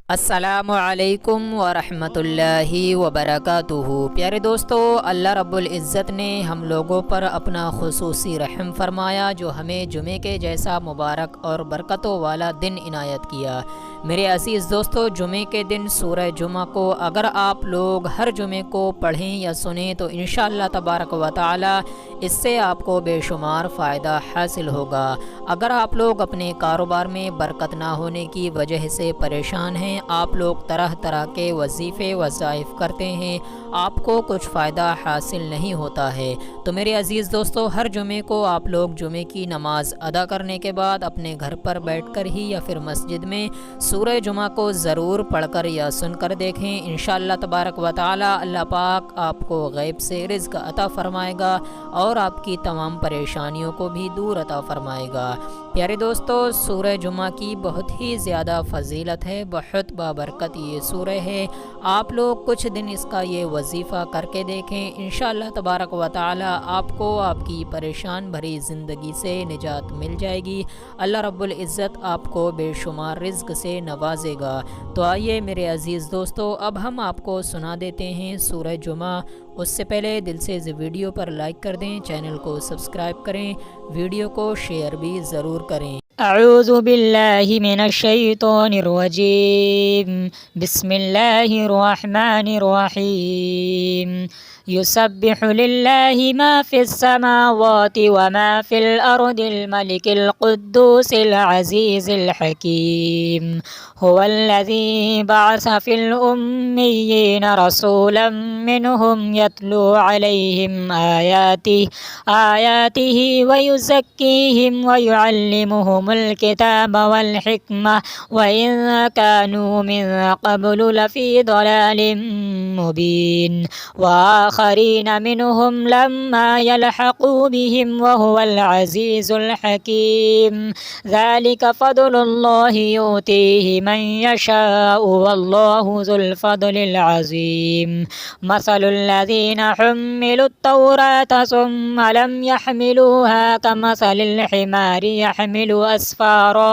अस्सलामु अलैकुम वरहमतुल्लाहि वबरकातुहू। प्यारे दोस्तों, अल्लाह रब्बुल इज़्ज़त ने हम लोगों पर अपना खुसूसी रहम फरमाया जो हमें जुमे के जैसा मुबारक और बरकतों वाला दिन इनायत किया। मेरे अज़ीज़ दोस्तों, जुमे के दिन सूरह जुमा को अगर आप लोग हर जुमे को पढ़ें या सुनें तो इंशाअल्लाह तबारक व तआला इससे आपको बेशुमार फ़ायदा हासिल होगा। अगर आप लोग अपने कारोबार में बरकत ना होने की वजह से परेशान हैं, आप लोग तरह तरह के वजीफ़े वज़ाइफ करते हैं, आपको कुछ फ़ायदा हासिल नहीं होता है, तो मेरे अज़ीज़ दोस्तों, हर जुमे को आप लोग जुमे की नमाज़ अदा करने के बाद अपने घर पर बैठकर ही या फिर मस्जिद में सूरह जुमा को ज़रूर पढ़कर या सुनकर देखें। इंशाअल्लाह तबारक व तआला अल्लाह पाक आपको गैब से रिज़्क़ अता फ़रमाएगा और आपकी तमाम परेशानियों को भी दूर अता फ़रमाएगा। प्यारे दोस्तों, सूरह जुमा की बहुत ही ज़्यादा फ़जीलत है, बहुत बाबरकत ये सूरह है। आप लोग कुछ दिन इसका ये वजीफ़ा करके देखें, इंशाअल्लाह तबारक व तआला आपको आपकी परेशान भरी ज़िंदगी से निजात मिल जाएगी। अल्लाह रब्बुल इज़्ज़त आपको बेशुमार रिज़्क़ से नवाजेगा। तो आइए मेरे अज़ीज़ दोस्तों, अब हम आपको सुना देते हैं सूरह जुमा। उससे पहले दिल से इस वीडियो पर लाइक कर दें, चैनल को सब्सक्राइब करें, वीडियो को शेयर भी ज़रूर करें। अऊज़ु बिल्लाहि मिनश शैतानिर रजीम। बिस्मिल्लाहिर रहमानिर रहीम। युसब्बिहु लिल्लाहि मा फिस समावाति व मा फिल अर्दिल मलिकिल कुद्दूसिल अज़ीज़िल हकीम। हुवल्लज़ी बअस फिल उम्मिय्यीना रसूलन मिनहुम यत्लू अलैहिम आयातिही व युज़क्कीहिम व युअल्लिमुहुमुल किताब वल हिकमह व इन कानू मिन क़ब्लु लफ़ी ज़लालिम मुबीन। व आख़रीन मिनहुम लम्मा यल्हक़ू बिहिम व हुवल अज़ीज़ुल हकीम। ज़ालिका फ़ज़्लुल्लाहि युतीहि मन यशाअु वल्लाहु ज़ुल फ़ज़्लिल अज़ीम। मसलुल लज़ीना हुम्मिलुत तौरात सुम्मा लम यहमिलूहा कमसलिल हिमारि यहमिलु अस्फ़ारा।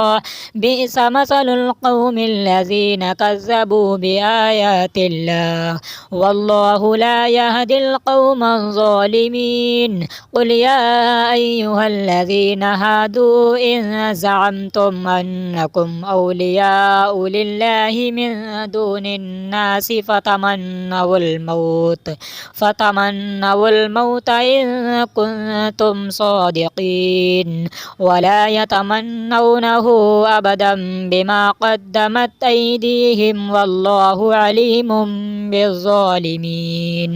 बि'स मसलुल क़ौमिल लज़ीना कज़्ज़बू बिआयातिल्लाह वल्लाहु ला यहदिल क़ौमज़ ज़ालिमीन। क़ुल या अय्युहल्लज़ीना हादू इन ज़अमतुम अन्नकुम औलियाउ लिल्लाहि मिन दूनिन नासि फ़तमन्नवुल मौत इन कुन्तुम सादिक़ीन वला यतमन्नौनहु अबदन बिमा क़द्दमत ऐदीहिम वल्लाहु अलीमुम बिज़्ज़ालिमीन।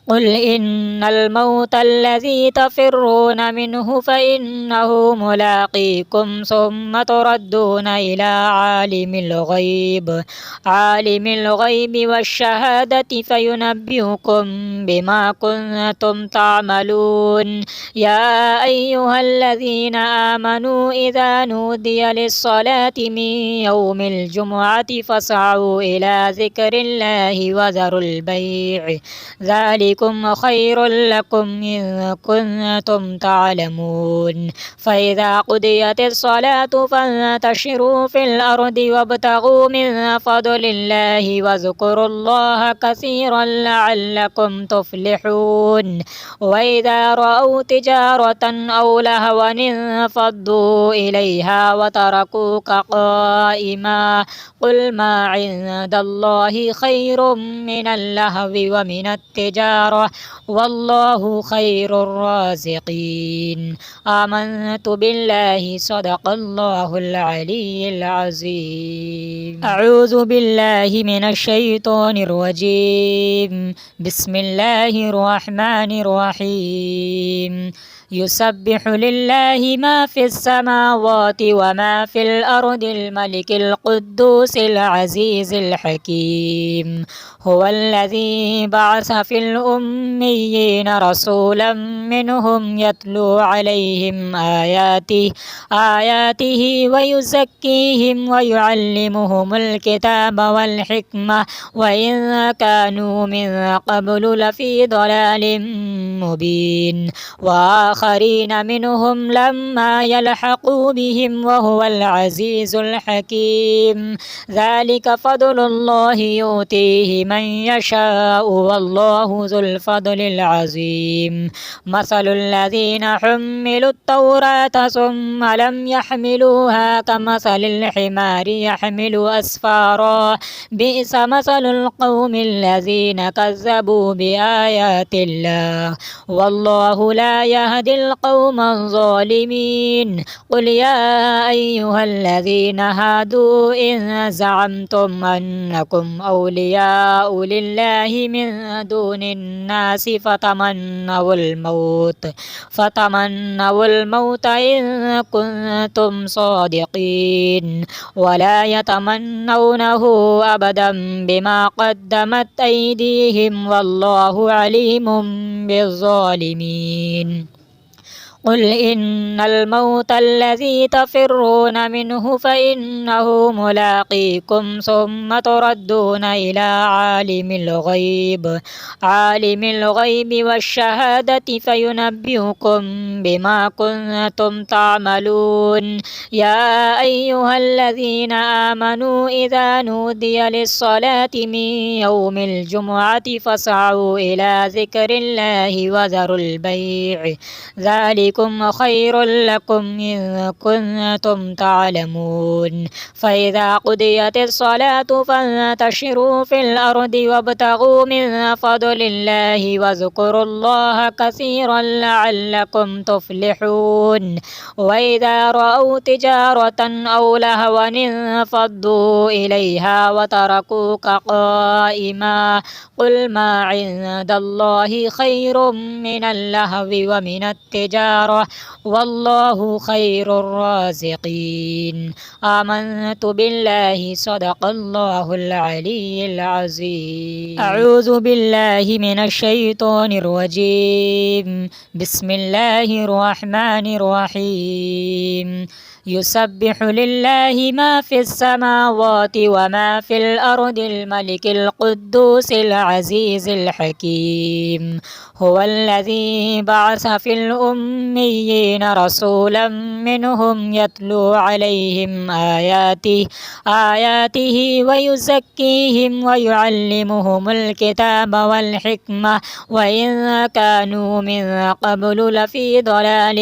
क़ुल इन्नल मौतल्लज़ी तफ़िर्रून मिन्हु फ़इन्नहु मुलाक़ीकुम सुम्मा तुरद्दूना इला आलिमिल ग़ैबि वश्शहादति फ़युनब्बिउकुम बिमा कुन्तुम तअमलून। या अय्युहल्लज़ीना आमनू इज़ा नूदिया लिस्सलाति मिन यौमिल जुमुअति फ़स्अऊ इला ज़िक्रिल्लाहि व ज़रुल बैअ ज़ालिकुम खैरुल लकुम इन कुन्तुम तअलमून। फ़इज़ा क़ुदियतिस सलातु फ़ंतशिरू फ़िल अर्दि वब्तगू मिन फ़ज़लिल्लाहि वज़्कुरुल्लाह कसीरन लअल्लकुम तुफ़्लिहून। वइज़ा रअऊ तिजारतन औ लहवन इंफ़द्दू इलैहा वतरकूक क़ाइमा। क़ुल मा इंदल्लाहि खैरुम मिनल लहवी व मिनत तिजारह वल्लाहु खैरुर राज़िक़ीन। आमन्तु बिल्लाहि सदक़ल्लाहुल अलीयुल अज़ीम। अऊज़ु बिल्लाहि मिनश शैतानिर रजीम। बिस्मिल्लाहिर रहमानिर रहीम। युसब्बिहु लिल्लाहि मा फिस समावाति व मा फिल अर्दिल मलिकिल कुद्दूसिल अज़ीज़िल हकीम। हुवल्लज़ी बअस फिल उम्मिय्यीना रसूलन मिनहुम यत्लू अलैहिम आयातिही व युज़क्कीहिम व युअल्लिमुहुमुल किताब वल हिकमह व इन कानू मिन क़ब्लु लफ़ी ज़लालिम मुबीन। व وآخرين منهم لما يلحقوا بهم وهو العزيز الحكيم. ذلك فضل الله يؤتيه من يشاء والله ذو الفضل العظيم. مثل الذين حملوا التوراة ثم لم يحملوها كمثل الحمار يحمل أسفارا بئس مثل القوم الذين كذبوا بآيات الله والله لا يهدي القوم الظالمين. قل يا أيها الذين هادوا إن زعمتم أنكم أولياء لله من دون الناس فتمنوا الموت إن كنتم صادقين ولا يتمنونه أبدا بما قدمت أيديهم والله عليم بالظالمين. قل إن الموت الذي تفرون منه فإنه ملاقيكم ثم تردون إلى عالم الغيب والشهادة فينبئكم بما كنتم تعملون. يا أيها الذين آمنوا إذا نودي للصلاة من يوم الجمعة فاسعوا إلى ذكر الله وذروا البيع ذلكم خير لكم إن كنتم تعلمون. فإذا قضيت الصلاة فانتشروا في الأرض وابتغوا من فضل الله واذكروا الله كثيرا لعلكم تفلحون. وإذا رأوا تجارة أو لهوا انفضوا إليها وتركوك قائما قل ما عند الله خير من اللهو ومن التجارة والله خير الرازقين. آمنت بالله صدق الله العلي العظيم. أعوذ بالله من الشيطان الرجيم. بسم الله الرحمن الرحيم. يسبح لله ما في السماوات وما في الأرض الملك القدوس العزيز الحكيم. هو الذي بعث في الأميين رسولا منهم يتلو عليهم آياته ويزكيهم ويعلمهم الكتاب والحكمة وإن كانوا من قبل لفي ضلال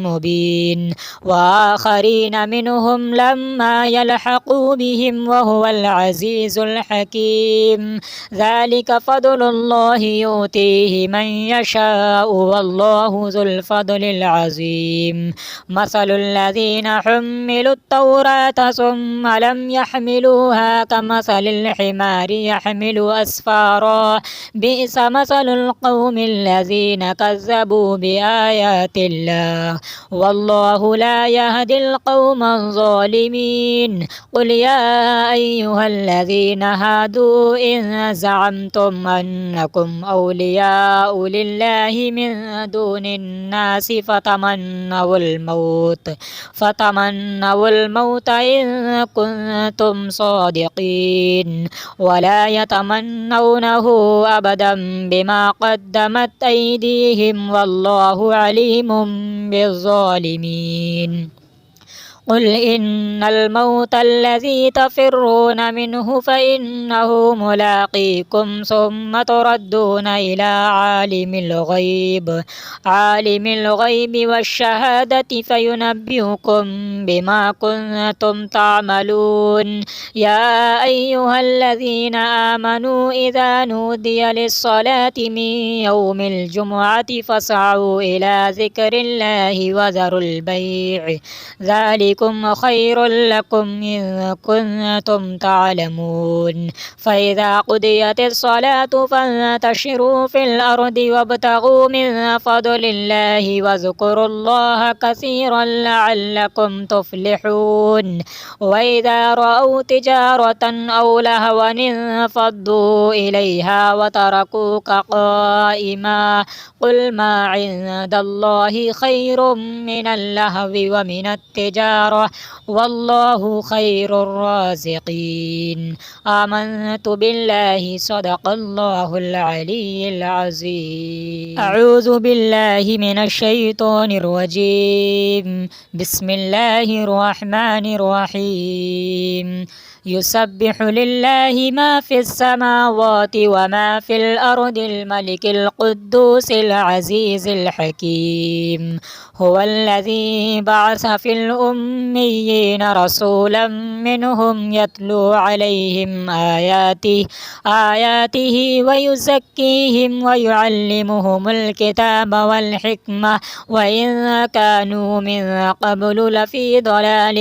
مبين. وآخرين منهم لما يلحقوا بهم وهو العزيز الحكيم. ذلك فضل الله يؤتيه من يشاء والله ذو الفضل العظيم. مثل الذين حملوا التوراة ثم لم يحملوها كمثل الحمار يحمل أسفارا بئس مثل القوم الذين كذبوا بآيات الله والله لا يهدي القوم الظالمين. قل يا أيها الذين هادوا إن زعمتم أنكم أولياء لله من دون الناس فتمنوا الموت إن كنتم صادقين ولا يتمنونه أبدا بما قدمت أيديهم والله عليم بالظالمين. قل إن الموت الذي تفرون منه فإنه ملاقيكم ثم تردون إلى عالم الغيب والشهادة فينبئكم بما كنتم تعملون. يا أيها الذين آمنوا إذا نودي للصلاة من يوم الجمعة فاسعوا إلى ذكر الله وذروا البيع ذلكم خير لكم إن كنتم تعلمون. فإذا قضيت الصلاة فانتشروا في الأرض وابتغوا من فضل الله واذكروا الله كثيرا لعلكم تفلحون. وإذا رأوا تجارة أو لهوا انفضوا إليها وتركوك قائما قل ما عند الله خير من اللهو ومن التجارة التجارة والله خير الرازقين. آمنت بالله صدق الله العلي العظيم. أعوذ بالله من الشيطان الرجيم. بسم الله الرحمن الرحيم. يسبح لله ما في السماوات وما في الأرض الملك القدوس العزيز الحكيم. هو الذي بعث في الأميين رسولا منهم يتلو عليهم آياته ويزكيهم ويعلمهم الكتاب والحكمة وإن كانوا من قبل لفي ضلال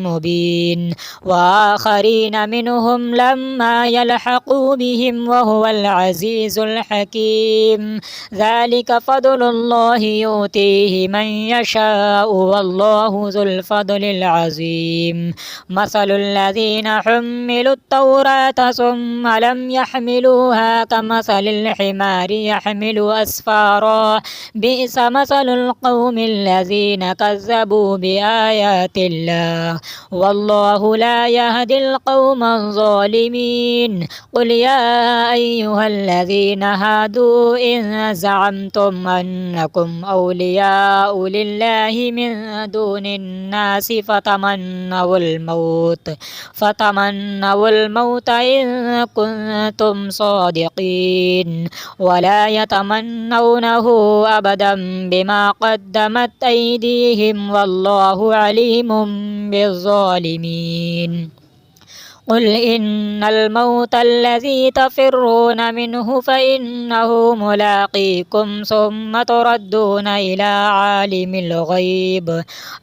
مبين. وآخرين منهم لما يلحقوا بهم وهو العزيز الحكيم. ذلك فضل الله يؤتيه من يشاء والله ذو الفضل العظيم. مثل الذين حملوا التوراة ثم لم يحملوها كمثل الحمار يحمل أسفارا بئس مثل القوم الذين كذبوا بآيات الله والله لا يهدي القوم الظالمين. قل يا أيها الذين هادوا إن زعمتم أنكم أولياء لله من دون الناس فتمنوا الموت إن كنتم صادقين ولا يتمنونه أبدا بما قدمت أيديهم والله عليم بالظالمين. قل إن الموت الذي تفرون منه فإنه ملاقيكم ثم تردون إلى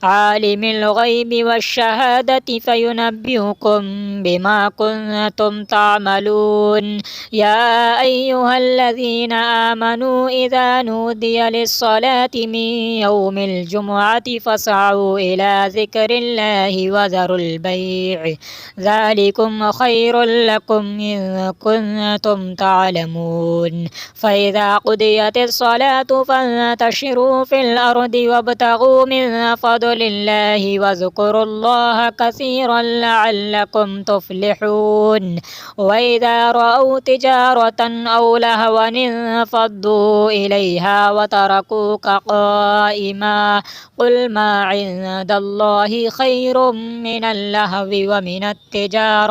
عالم الغيب والشهادة فينبئكم بما كنتم تعملون. يا أيها الذين آمنوا إذا نودي للصلاة من يوم الجمعة فاسعوا إلى ذكر الله وذروا البيع ذلكم خير لكم إن كنتم تعلمون. فإذا قضيت الصلاة فانتشروا في الأرض وابتغوا من فضل الله واذكروا الله كثيرا لعلكم تفلحون. وإذا رأوا تجارة أو لهوا انفضوا إليها وتركوك قائما قل ما عند الله خير من اللهو ومن التجارة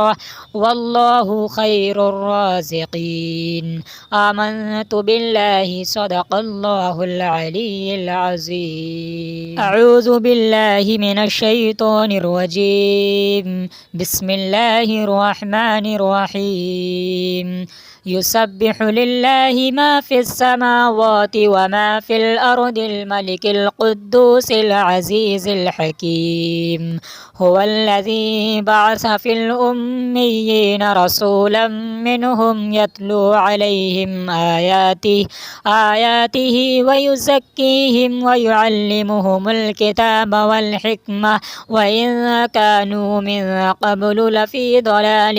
والله خير الرازقين. آمنت بالله صدق الله العلي العظيم. أعوذ بالله من الشيطان الرجيم. بسم الله الرحمن الرحيم. يسبح لله ما في السماوات وما في الأرض الملك القدوس العزيز الحكيم. هو الذي بعث في الأميين رسولا منهم يتلو عليهم آياته ويزكيهم ويعلمهم الكتاب والحكمة وإن كانوا من قبل لفي ضلال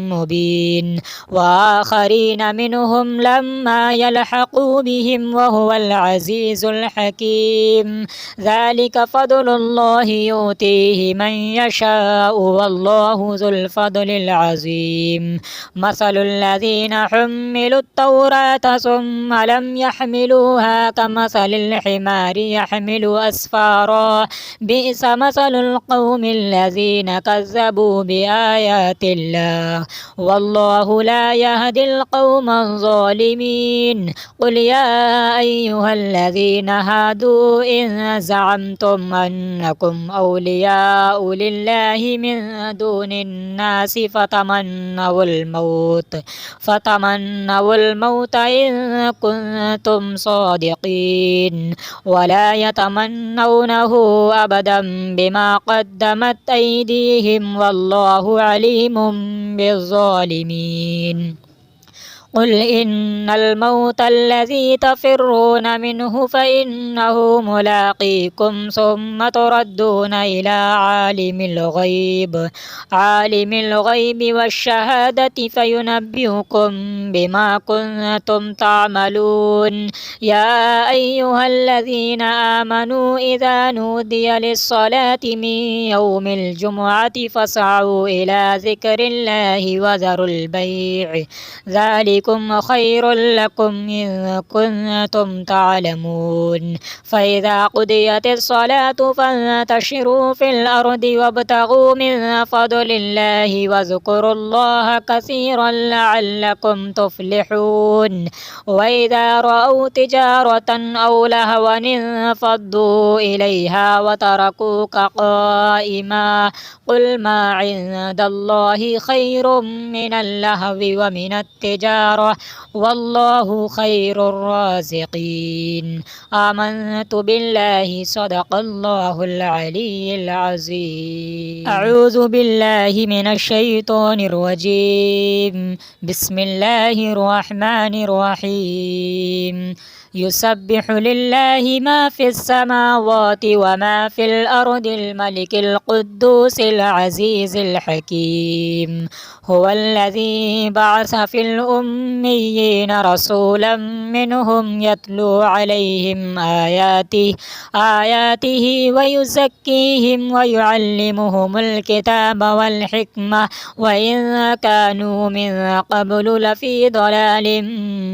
مبين. وآخرين منهم لما يلحقوا بهم وهو العزيز الحكيم. ذلك فضل الله يؤتيه من يشاء والله ذو الفضل العظيم. مثل الذين حملوا التوراة ثم لم يحملوها كمثل الحمار يحمل أسفارا بئس مثل القوم الذين كذبوا بآيات الله والله لا يهدي القوم الظالمين. قل يا أيها الذين هادوا إن زعمتم أنكم أولياء لله من دون الناس فتمنوا الموت إن كنتم صادقين ولا يتمنونه أبدا بما قدمت أيديهم والله عليم بالظالمين. قل إن الموت الذي تفرون منه فإنه ملاقيكم ثم تردون إلى عالم الغيب والشهادة فينبئكم بما كنتم تعملون. يا أيها الذين آمنوا إذا نودي للصلاة من يوم الجمعة فاسعوا إلى ذكر الله وذروا البيع ذلكم خير لكم إن كنتم تعلمون. فإذا قضيت الصلاة فانتشروا في الأرض وابتغوا من فضل الله واذكروا الله كثيرا لعلكم تفلحون. وإذا رأوا تجارة أو لهوا انفضوا إليها وتركوك قائما. قل ما عند الله خير من اللهو ومن التجارة والله خير الرازقين. آمنت بالله صدق الله العلي العظيم. أعوذ بالله من الشيطان الرجيم. بسم الله الرحمن الرحيم. يسبح لله ما في السماوات وما في الأرض الملك القدوس العزيز الحكيم. هو الذي بعث في الأميين رسولا منهم يتلو عليهم آياته ويزكيهم ويعلمهم الكتاب والحكمة وإن كانوا من قبل لفي ضلال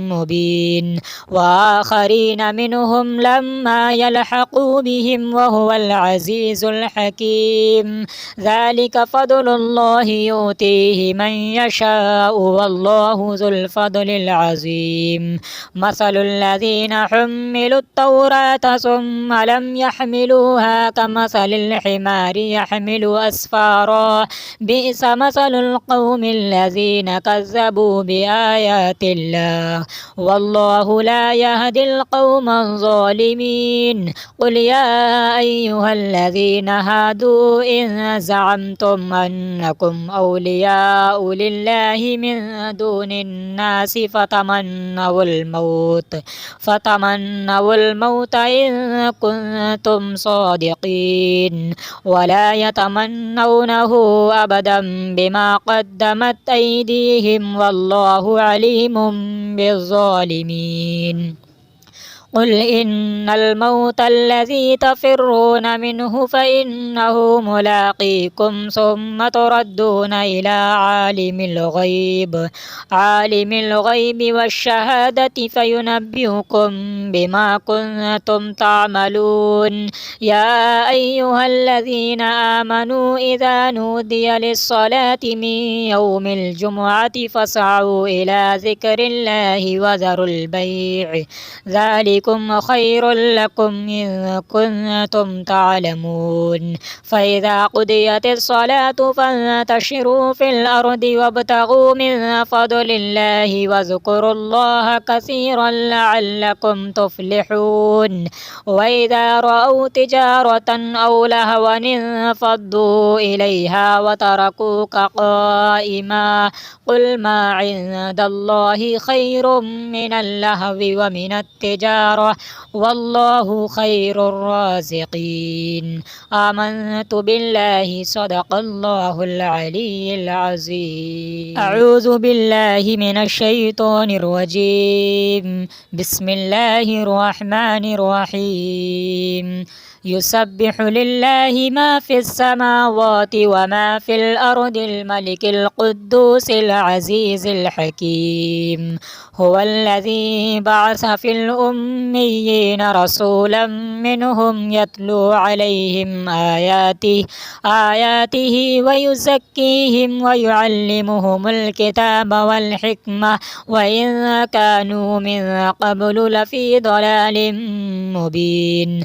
مبين. وآخرين منهم لما يلحقوا بهم وهو العزيز الحكيم. ذلك فضل الله يؤتيه من يشاء والله ذو الفضل العظيم. مثل الذين حملوا التوراة ثم لم يحملوها كمثل الحمار يحمل أسفارا. بئس مثل القوم الذين كذبوا بآيات الله والله لا يهدي القوم الظالمين. قل يا أيها الذين هادوا إن زعمتم أنكم أولياء لله من دون الناس فتمنوا الموت إن كنتم صادقين ولا يتمنونه أبدا بما قدمت أيديهم والله عليم بالظالمين. قل إن الموت الذي تفرون منه فإنه ملاقيكم ثم تردون إلى عالم الغيب والشهادة فينبئكم بما كنتم تعملون. يا أيها الذين آمنوا إذا نودي للصلاة من يوم الجمعة فاسعوا إلى ذكر الله وذروا البيع ذلكم خير لكم إن كنتم تعلمون. فإذا قضيت الصلاة فانتشروا في الأرض وابتغوا من فضل الله واذكروا الله كثيرا لعلكم تفلحون. وإذا رأوا تجارة أو لهوا انفضوا إليها وتركوك قائما. قل ما عند الله خير من اللهو ومن التجارة والله خير الرازقين. آمنت بالله صدق الله العلي العظيم. أعوذ بالله من الشيطان الرجيم. بسم الله الرحمن الرحيم. يسبح لله ما في السماوات وما في الأرض الملك القدوس العزيز الحكيم. هو الذي بعث في الأميين رسولا منهم يتلو عليهم آياته ويزكيهم ويعلمهم الكتاب والحكمة وإن كانوا من قبل لفي ضلال مبين.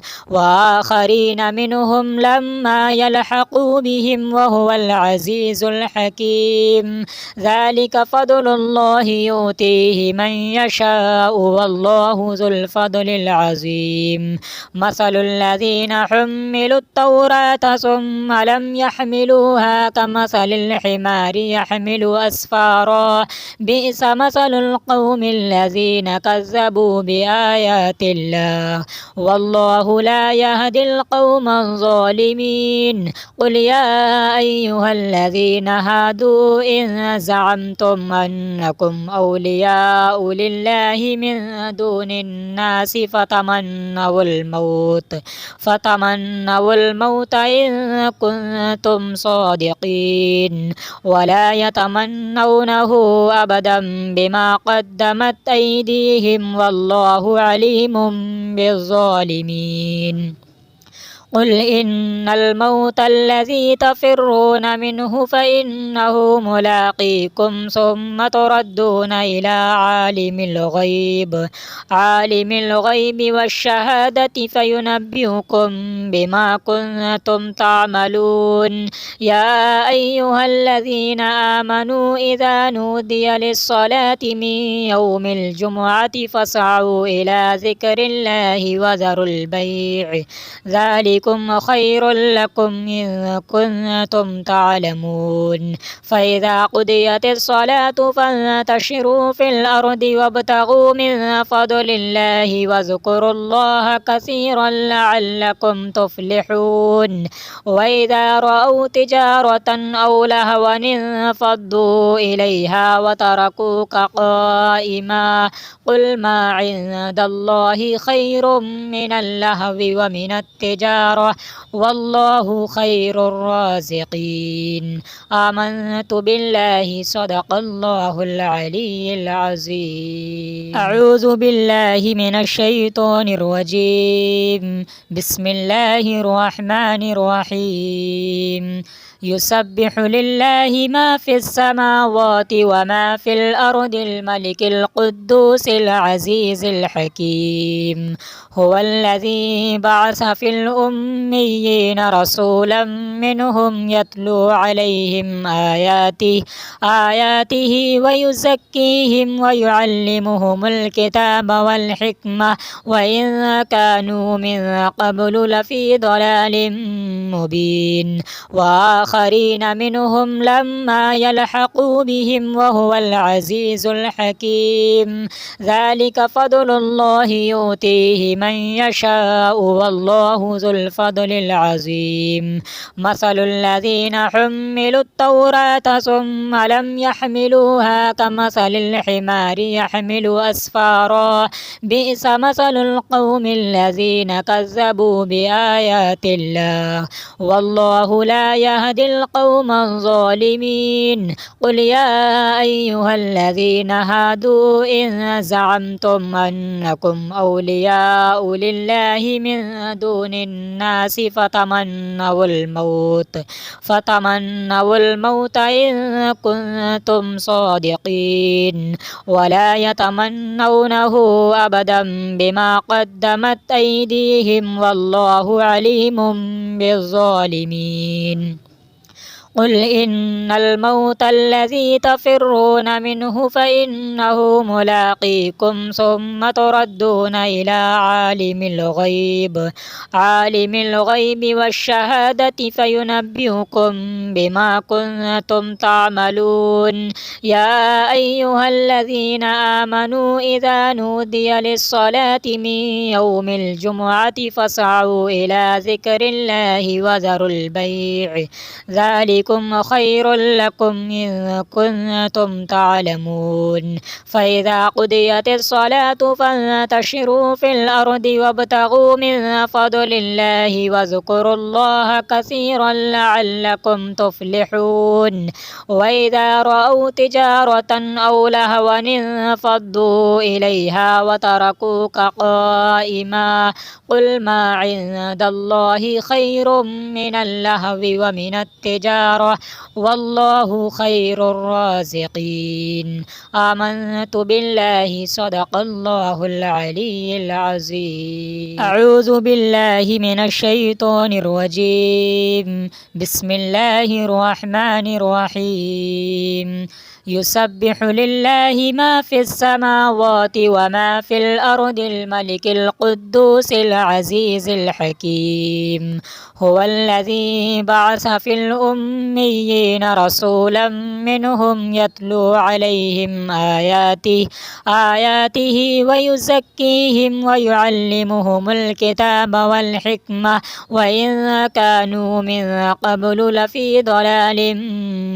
وآخرين منهم لما يلحقوا بهم وهو العزيز الحكيم. ذلك فضل الله يؤتيه من يشاء والله ذو الفضل العظيم. مثل الذين حملوا التوراة ثم لم يحملوها كمثل الحمار يحمل أسفارا بئس مثل القوم الذين كذبوا بآيات الله والله لا يهدي القوم الظالمين. قل يا أيها الذين هادوا إن زعمتم أنكم أولياء لله من دون الناس فتمنوا الموت إن كنتم صادقين ولا يتمنونه أبدا بما قدمت أيديهم والله عليم بالظالمين. قل إن الموت الذي تفرون منه فإنه ملاقيكم ثم تردون إلى عالم الغيب والشهادة فينبئكم بما كنتم تعملون. يا أيها الذين آمنوا إذا نودي للصلاة من يوم الجمعة فاسعوا إلى ذكر الله وذروا البيع ذلكم خير لكم إن كنتم تعلمون. فإذا قضيت الصلاة فانتشروا في الأرض وابتغوا من فضل الله واذكروا الله كثيرا لعلكم تفلحون. وإذا رأوا تجارة أو لهوا انفضوا إليها وتركوك قائما قل ما عند الله خير من اللهو ومن التجارة والله خير الرازقين. آمنت بالله صدق الله العلي العظيم. أعوذ بالله من الشيطان الرجيم. بسم الله الرحمن الرحيم. يسبح لله ما في السماوات وما في الأرض الملك القدوس العزيز الحكيم. هو الذي بعث في الأميين رسولا منهم يتلو عليهم آياته ويزكيهم ويعلمهم الكتاب والحكمة وإن كانوا من قبل لفي ضلال مبين. وآخرين منهم لما يلحقوا بهم وهو العزيز الحكيم. ذلك فضل الله يؤتيه من يشاء والله ذو الفضل العظيم. مثل الذين حملوا التوراة ثم لم يحملوها كمثل الحمار يحمل أسفارا بئس مثل القوم الذين كذبوا بآيات الله والله لا يهدي القوم الظالمين. قل يا أيها الذين هادوا إن زعمتم أنكم أولياء لله من دون الناس فتمنوا الموت إن كنتم صادقين ولا يتمنونه أبدا بما قدمت أيديهم والله عليم بالظالمين. قل إن الموت الذي تفرون منه فإنه ملاقيكم ثم تردون إلى عالم الغيب والشهادة فينبئكم بما كنتم تعملون. يا أيها الذين آمنوا إذا نودي للصلاة من يوم الجمعة فاسعوا إلى ذكر الله وذروا البيع ذلكم خير لكم إن كنتم تعلمون. فإذا قضيت الصلاة فانتشروا في الأرض وابتغوا من فضل الله واذكروا الله كثيرا لعلكم تفلحون. وإذا رأوا تجارة أو لهوا انفضوا إليها وتركوك قائما قل ما عند الله خير من اللهو ومن التجارة التجارة والله خير الرازقين. آمنت بالله صدق الله العلي العظيم. أعوذ بالله من الشيطان الرجيم. بسم الله الرحمن الرحيم. يسبح لله ما في السماوات وما في الأرض الملك القدوس العزيز الحكيم. هو الذي بعث في الأميين رسولا منهم يتلو عليهم آياته ويزكيهم ويعلمهم الكتاب والحكمة وإن كانوا من قبل لفي ضلال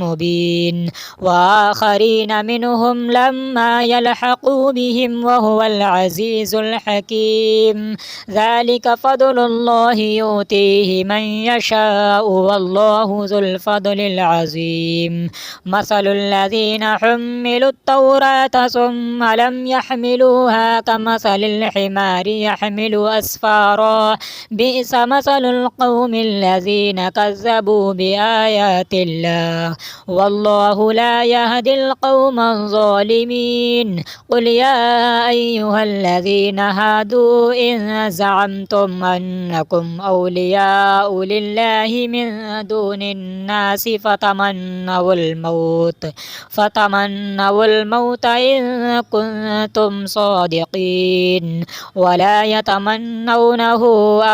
مبين. وآخرين منهم لما يلحقوا بهم وهو العزيز الحكيم. ذلك فضل الله يؤتيه من يشاء والله ذو الفضل العظيم. مثل الذين حملوا التوراة ثم لم يحملوها كمثل الحمار يحمل أسفارا بئس مثل القوم الذين كذبوا بآيات الله والله لا يهدي القوم الظالمين. قل يا أيها الذين هادوا إن زعمتم أنكم أولياء لله من دون الناس فتمنوا الموت إن كنتم صادقين ولا يتمنونه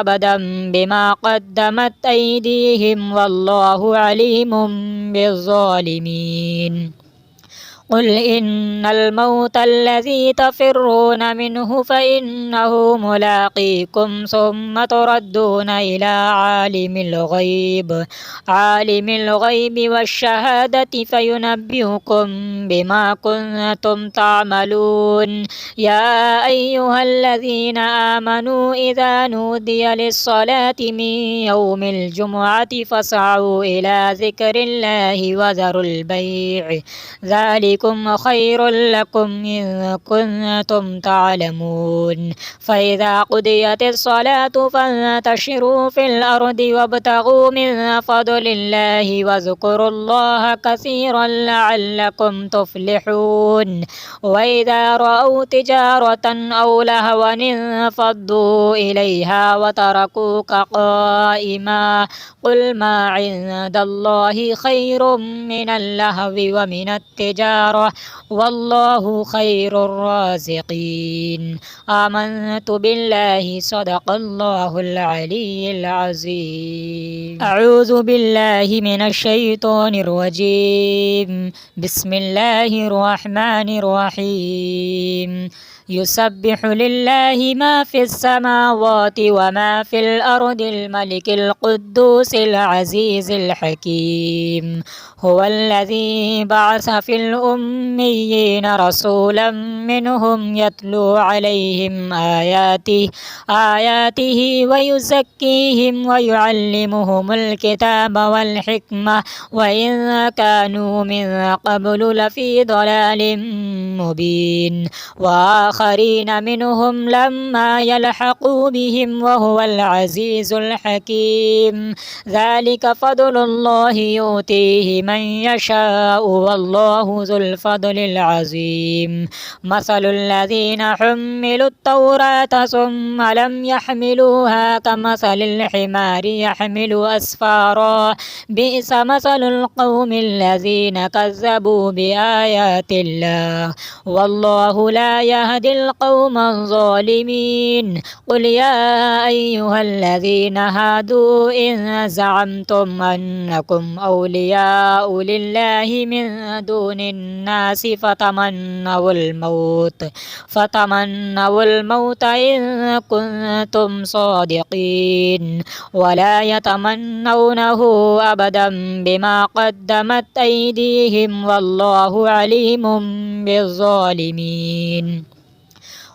أبدا بما قدمت أيديهم والله عليم بالظالمين. قل إن الموت الذي تفرون منه فإنه ملاقيكم ثم تردون إلى عالم الغيب والشهادة فينبئكم بما كنتم تعملون. يا أيها الذين آمنوا إذا نودي للصلاة من يوم الجمعة فاسعوا إلى ذكر الله وذروا البيع ذلكم خير لكم إن كنتم تعلمون. فإذا قضيت الصلاة فانتشروا في الأرض وابتغوا من فضل الله واذكروا الله كثيرا لعلكم تفلحون. وإذا رأوا تجارة أو لهوا انفضوا إليها وتركوك قائما قل ما عند الله خير من اللهو ومن التجارة والله خير الرازقين. آمنت بالله صدق الله العلي العظيم. أعوذ بالله من الشيطان الرجيم. بسم الله الرحمن الرحيم. يسبح لله ما في السماوات وما في الأرض الملك القدوس العزيز الحكيم. هو الذي بعث في الأميين رسولا منهم يتلو عليهم آياته ويزكيهم ويعلمهم الكتاب والحكمة وإن كانوا من قبل لفي ضلال مبين. وآخرين منهم لما يلحقوا بهم وهو العزيز الحكيم. ذلك فضل الله يؤتيه من يشاء والله ذو الفضل العظيم. مثل الذين حملوا التوراة ثم لم يحملوها كمثل الحمار يحمل أسفارا بئس مثل القوم الذين كذبوا بآيات الله والله لا يهدي القوم الظالمين. قل يا أيها الذين هادوا إن زعمتم أنكم أولياء لله من دون الناس فتمنوا الموت إن كنتم صادقين ولا يتمنونه أبدا بما قدمت أيديهم والله عليم بالظالمين.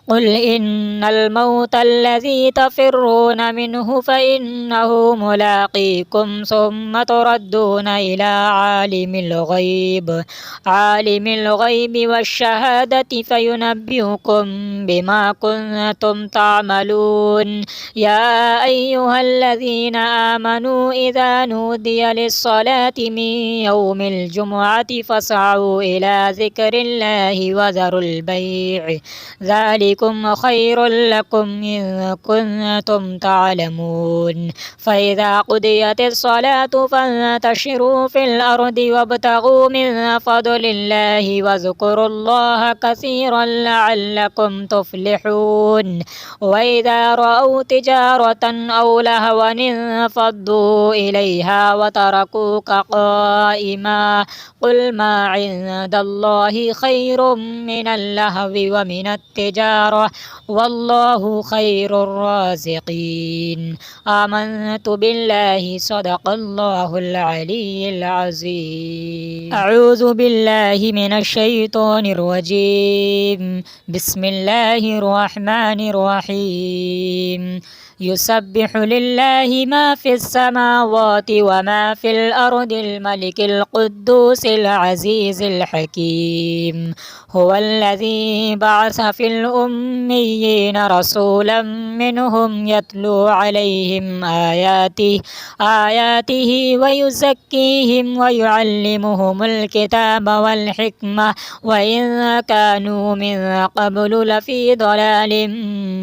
قل إن الموت الذي تفرون منه فإنه ملاقيكم ثم تردون إلى عالم الغيب والشهادة فينبئكم بما كنتم تعملون. يا أيها الذين آمنوا إذا نودي للصلاة من يوم الجمعة فاسعوا إلى ذكر الله وذروا البيع ذلكم خير لكم إن كنتم تعلمون. فإذا قضيت الصلاة فانتشروا في الأرض وابتغوا من فضل الله واذكروا الله كثيرا لعلكم تفلحون. وإذا رأوا تجارة أو لهوا انفضوا إليها وتركوك قائما. قل ما عند الله خير من اللهو ومن التجارة والله خير الرازقين. آمنت بالله صدق الله العلي العظيم. أعوذ بالله من الشيطان الرجيم. بسم الله الرحمن الرحيم. يسبح لله ما في السماوات وما في الأرض الملك القدوس العزيز الحكيم. هو الذي بعث في الأميين رسولا منهم يتلو عليهم آياته ويزكيهم ويعلمهم الكتاب والحكمة وإن كانوا من قبل لفي ضلال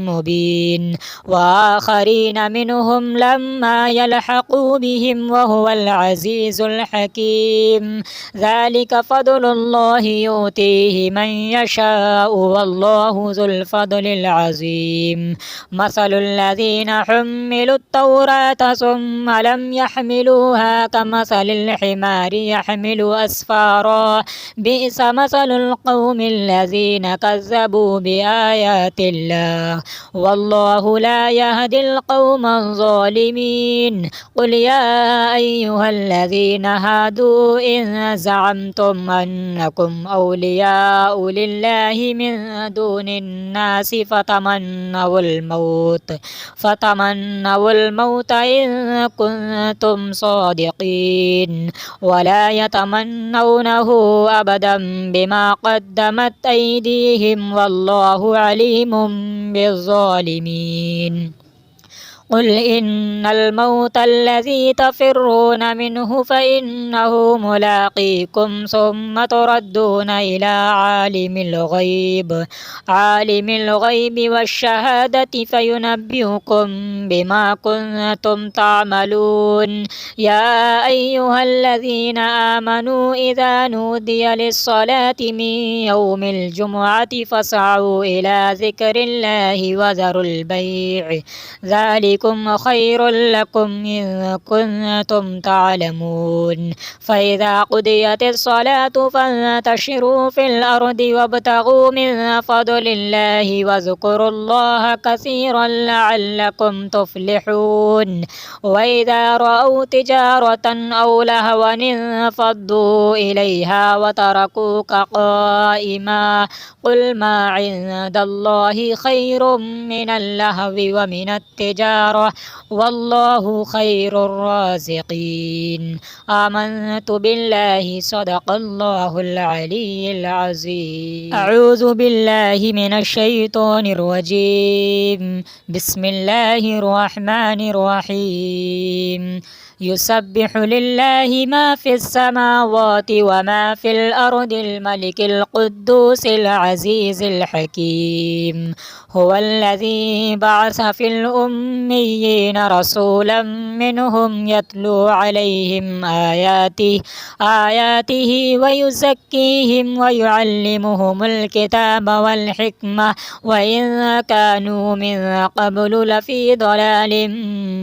مبين. وآخرين منهم لما يلحقوا بهم وهو العزيز الحكيم. ذلك فضل الله يؤتيه من يشاء والله ذو الفضل العظيم. مثل الذين حملوا التوراة ثم لم يحملوها كمثل الحمار يحمل أسفارا. بئس مثل القوم الذين كذبوا بآيات الله والله لا يهدي القوم الظالمين. قل يا أيها الذين هادوا إن زعمتم أنكم أولياء لله من دون الناس فتمنوا الموت إن كنتم صادقين ولا يتمنونه أبدا بما قدمت أيديهم والله عليم بالظالمين. قل إن الموت الذي تفرون منه فإنه ملاقيكم ثم تردون إلى عالم الغيب والشهادة فينبئكم بما كنتم تعملون. يا أيها الذين آمنوا إذا نودي للصلاة من يوم الجمعة فاسعوا إلى ذكر الله وذروا البيع ذلكم خير لكم إن كنتم تعلمون. فإذا قضيت الصلاة فانتشروا في الأرض وابتغوا من فضل الله واذكروا الله كثيرا لعلكم تفلحون. وإذا رأوا تجارة أو لهوا انفضوا إليها وتركوك قائما. قل ما عند الله خير من اللهو ومن التجارة والله خير الرازقين. آمنت بالله صدق الله العلي العظيم. أعوذ بالله من الشيطان الرجيم. بسم الله الرحمن الرحيم. يسبح لله ما في السماوات وما في الأرض الملك القدوس العزيز الحكيم. هو الذي بعث في الأميين رسولا منهم يتلو عليهم آياته ويزكيهم ويعلمهم الكتاب والحكمة وإن كانوا من قبل لفي ضلال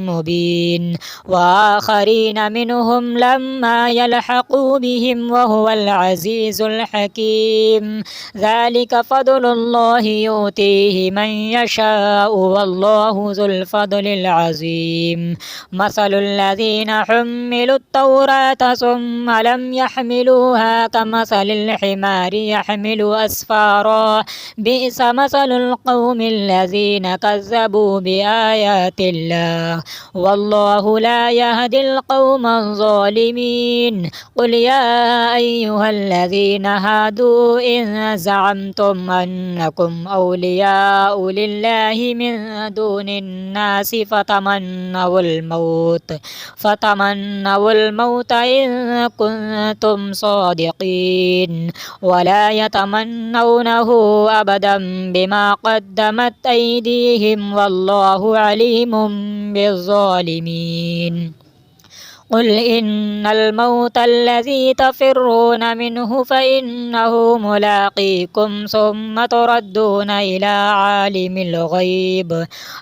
مبين. وآخرين منهم لما يلحقوا بهم وهو العزيز الحكيم. ذلك فضل الله يؤتيه من يشاء والله ذو الفضل الفضل العظيم مثل الذين حملوا التوراة ثم لم يحملوها كمثل الحمار يحمل أسفارا بئس مثل القوم الذين كذبوا بآيات الله والله لا يهدي القوم الظالمين قل يا أيها الذين هادوا إن زعمتم أنكم أولياء لله من دون الناس فتمنوا الموت إن كنتم صادقين ولا يتمنونه أبدا بما قدمت أيديهم والله عليم بالظالمين قل إن الموت الذي تفرون منه فإنه ملاقيكم ثم تردون إلى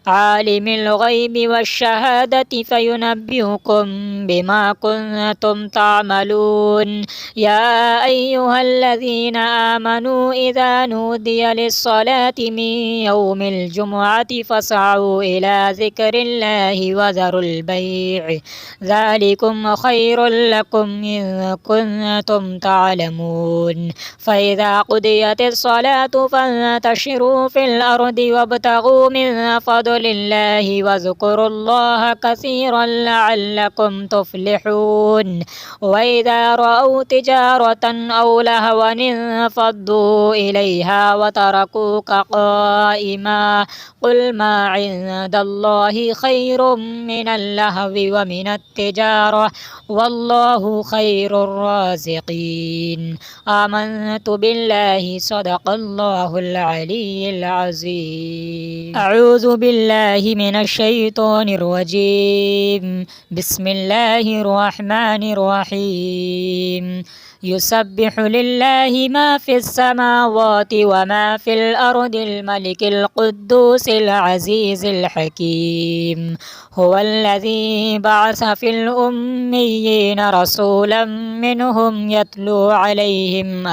عالم الغيب والشهادة فينبئكم بما كنتم تعملون يا أيها الذين آمنوا إذا نودي للصلاة من يوم الجمعة فاسعوا إلى ذكر الله وذروا البيع ذلكم خير لكم إن كنتم تعلمون فإذا قضيت الصلاة فانتشروا في الأرض وابتغوا من فضل الله واذكروا الله كثيرا لعلكم تفلحون وإذا رأوا تجارة أو لهوا انفضوا إليها وتركوك قائما قل ما عند الله خير من اللهو ومن التجارة والله خير الرازقين آمنت بالله صدق الله العلي العظيم أعوذ بالله من الشيطان الرجيم بسم الله الرحمن الرحيم يسبح لله ما في السماوات وما في الأرض الملك القدوس العزيز الحكيم هو الذي بعث في الأميين رسولا منهم يتلو عليهم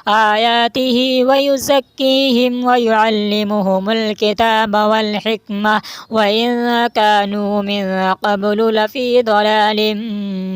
آياته ويزكيهم ويعلمهم الكتاب والحكمة وإن كانوا من قبل لفي ضلال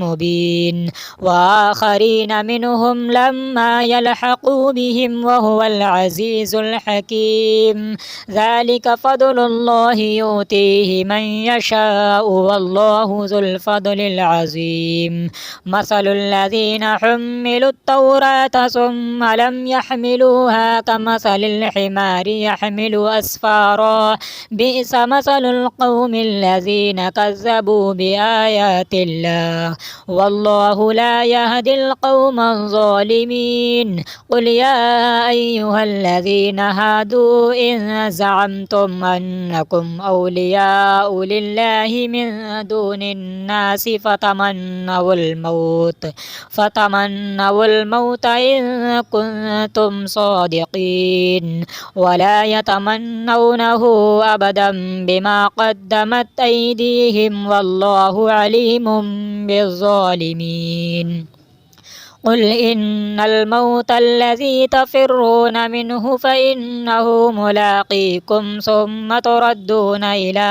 مبين وآخرين منهم لما يلحقوا بهم وهو العزيز الحكيم ذلك فضل الله يؤتيه من يشاء والله ذو الفضل العظيم مثل الذين حملوا التوراة ثم لم يحملوها كمثل الحمار يحمل أسفارا بئس مثل القوم الذين كذبوا بآيات الله والله لا يهدي القوم الظالمين قل يا أيها الذين هادوا إن زعمتم أنكم أولياء لله من دون الناس فتمنوا الموت إن كنتم صادقين ولا يتمنونه أبدا بما قدمت أيديهم والله عليم بالظالمين قل إن الموت الذي تفرون منه فإنه ملاقيكم ثم تردون إلى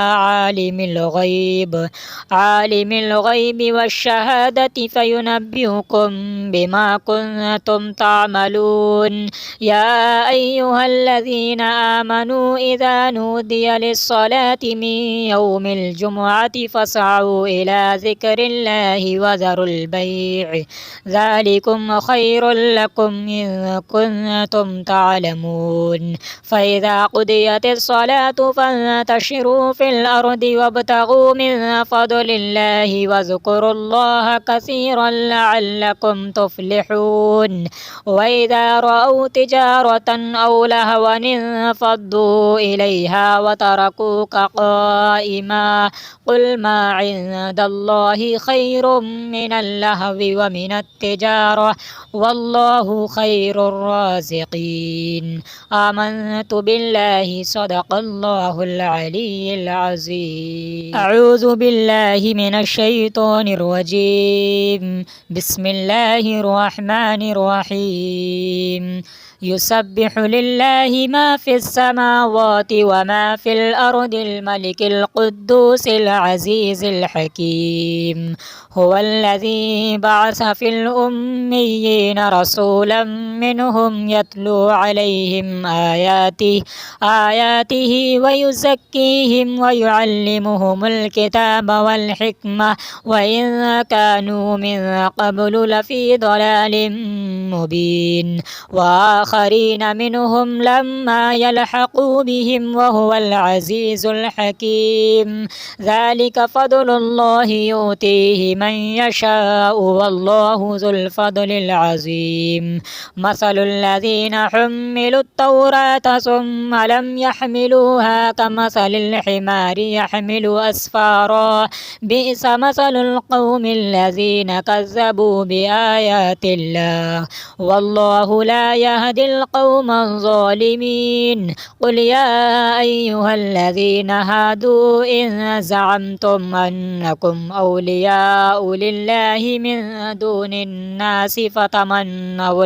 عالم الغيب والشهادة فينبئكم بما كنتم تعملون يا أيها الذين آمنوا إذا نودي للصلاة من يوم الجمعة فاسعوا إلى ذكر الله وذروا البيع ذلكم خير لكم إن كنتم تعلمون فإذا قضيت الصلاة فانتشروا في الأرض وابتغوا من فضل الله واذكروا الله كثيرا لعلكم تفلحون وإذا رأوا تجارة أو لهوا انفضوا إليها وتركوك قائما قل ما عند الله خير من اللهو ومن التجارة والله خير الرازقين آمنت بالله صدق الله العلي العظيم أعوذ بالله من الشيطان الرجيم بسم الله الرحمن الرحيم يسبح لله ما في السماوات وما في الأرض الملك القدوس العزيز الحكيم. هو الذي بعث في الأميين رسولا منهم يتلو عليهم آياته ويزكيهم ويعلمهم الكتاب والحكمة وإن كانوا من قبل لفي ضلال مبين. وآخرين منهم لما يلحقوا بهم وهو العزيز الحكيم. ذلك فضل الله يؤتيه من يشاء والله ذو الفضل العظيم. مثل الذين حملوا التوراة ثم لم يحملوها كمثل الحمار يحمل أسفارا بئس مثل القوم الذين كذبوا بآيات الله والله لا يهدي القوم الظالمين. قل يا أيها الذين هادوا إن زعمتم أنكم أولياء لله من دون الناس فتمنوا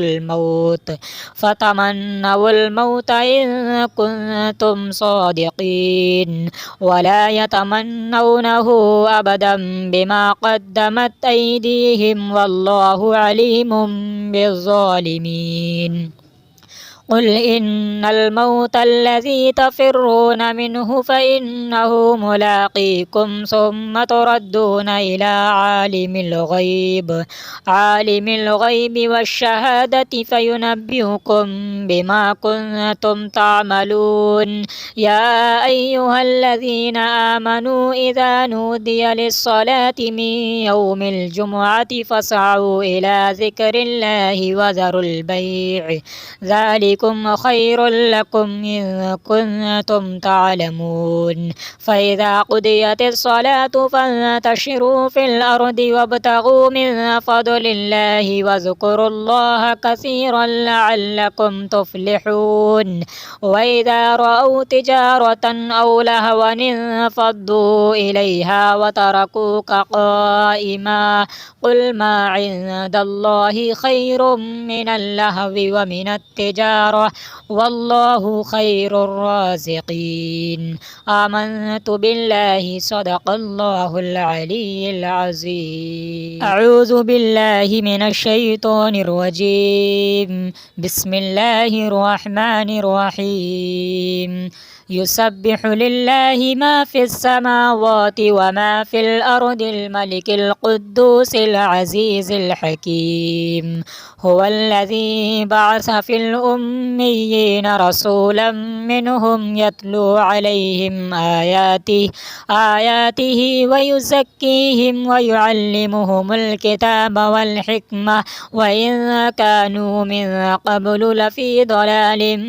الموت إن كنتم صادقين ولا يتمنونه أبدا بما قدمت أيديهم والله عليم بالظالمين. قل إن الموت الذي تفرون منه فإنه ملاقيكم ثم تردون إلى عالم الغيب والشهادة فينبئكم بما كنتم تعملون. يا أيها الذين آمنوا إذا نودي للصلاة من يوم الجمعة فاسعوا إلى ذكر الله وذروا البيع ذلكم خير لكم إن كنتم تعلمون. فإذا قضيت الصلاة فانتشروا في الأرض وابتغوا من فضل الله واذكروا الله كثيرا لعلكم تفلحون. وإذا رأوا تجارة أو لهوا انفضوا إليها وتركوك قائما قل ما عند الله خير من اللهو ومن التجارة والله خير الرازقين. آمنت بالله صدق الله العلي العظيم. أعوذ بالله من الشيطان الرجيم. بسم الله الرحمن الرحيم. يسبح لله ما في السماوات وما في الأرض الملك القدوس العزيز الحكيم. هو الذي بعث في الأميين رسولا منهم يتلو عليهم آياته ويزكيهم ويعلمهم الكتاب والحكمة وإن كانوا من قبل لفي ضلال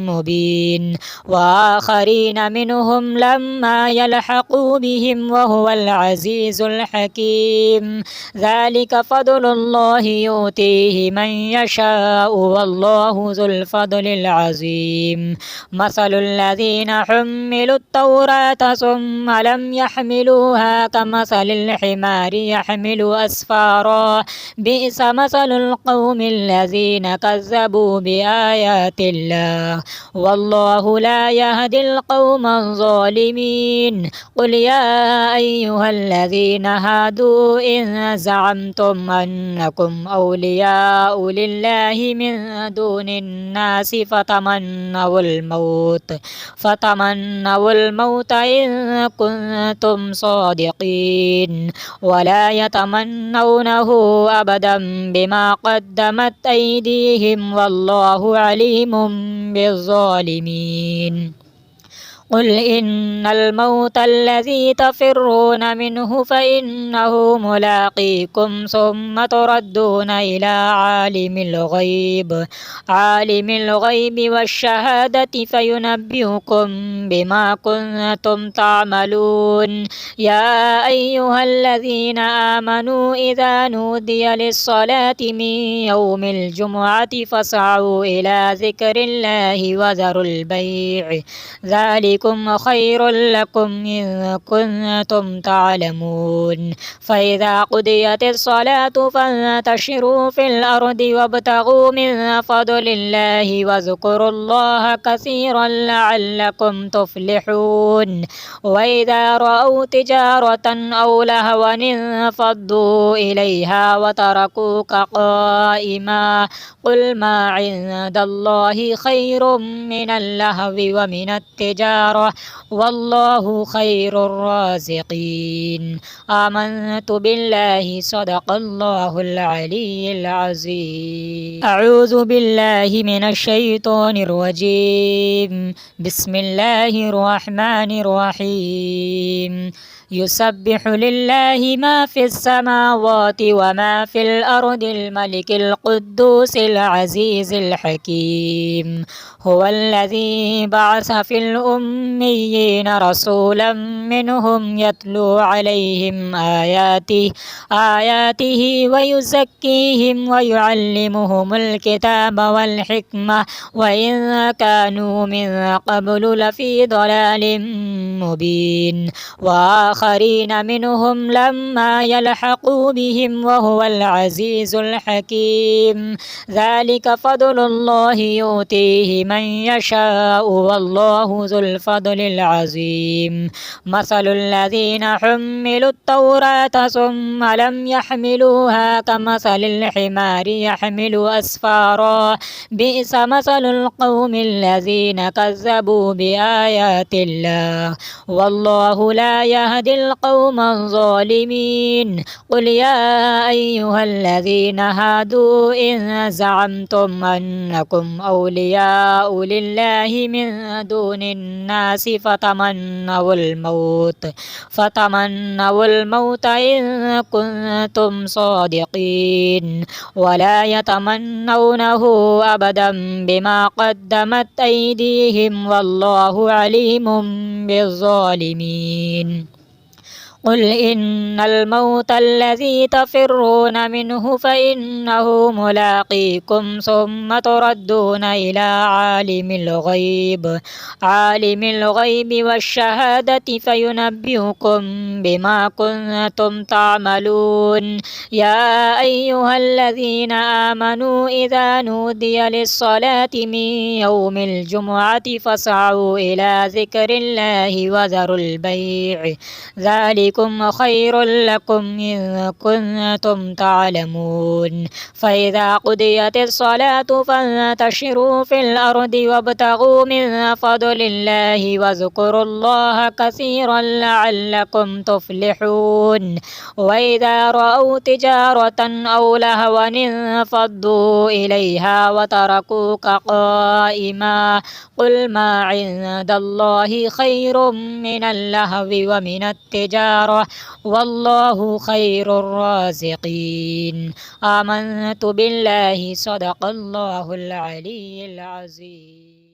مبين. وآخرين منهم لما يلحقوا بهم وهو العزيز الحكيم. ذلك فضل الله يؤتيه من يشاء والله ذو الفضل العظيم. مثل الذين حملوا التوراة ثم لم يحملوها كمثل الحمار يحمل أسفارا بئس مثل القوم الذين كذبوا بآيات الله والله لا يهدي القوم الظالمين. قل يا أيها الذين هادوا إن زعمتم أنكم أولياء لله من دون الناس فتمنوا الموت إن كنتم صادقين ولا يتمنونه أبدا بما قدمت أيديهم والله عليم بالظالمين. قل إن الموت الذي تفرون منه فإنه ملاقيكم ثم تردون إلى عالم الغيب والشهادة فينبئكم بما كنتم تعملون. يا أيها الذين آمنوا إذا نودي للصلاة من يوم الجمعة فاسعوا إلى ذكر الله وذروا البيع ذلكم ذلكم خير لكم إن كنتم تعلمون فإذا قضيت الصلاة فانتشروا في الأرض وابتغوا من فضل الله واذكروا الله كثيرا لعلكم تفلحون وإذا رأوا تجارة أو لهوا انفضوا إليها وتركوك قائما قل ما عند الله خير من اللهو ومن التجارة والله خير الرازقين آمنت بالله صدق الله العلي العظيم أعوذ بالله من الشيطان الرجيم بسم الله الرحمن الرحيم يسبح لله ما في السماوات وما في الأرض الملك القدوس العزيز الحكيم هو الذي بعث في الأميين رسولا منهم يتلو عليهم آياته ويزكيهم ويعلمهم الكتاب والحكمة وإن كانوا من قبل لفي ضلال مبين وآخرين منهم لما يلحقوا بهم وهو العزيز الحكيم ذلك فضل الله يؤتيه من يشاء والله ذو الفضل العظيم مثل الذين حملوا التوراة ثم لم يحملوها كمثل الحمار يحمل أسفارا بئس مثل القوم الذين كذبوا بآيات الله والله لا يهدي القوم الظالمين قل يا أيها الذين هادوا إن زعمتم أنكم أولياء لله من دون الناس فتمنوا الموت إن كنتم صادقين ولا يتمنونه أبدا بما قدمت أيديهم والله عليم بالظالمين قل إن الموت الذي تفرون منه فإنه ملاقيكم ثم تردون إلى عالم الغيب والشهادة فينبئكم بما كنتم تعملون يا أيها الذين آمنوا إذا نودي للصلاة من يوم الجمعة فاسعوا إلى ذكر الله وذروا البيع ذلكم خير لكم إن كنتم تعلمون فإذا قضيت الصلاة فانتشروا في الأرض وابتغوا من فضل الله واذكروا الله كثيرا لعلكم تفلحون وإذا رأوا تجارة أو لهوا انفضوا إليها وتركوك قائما قل ما عند الله خير من اللهو ومن التجارة والله خير الرازقين آمنت بالله صدق الله العلي العظيم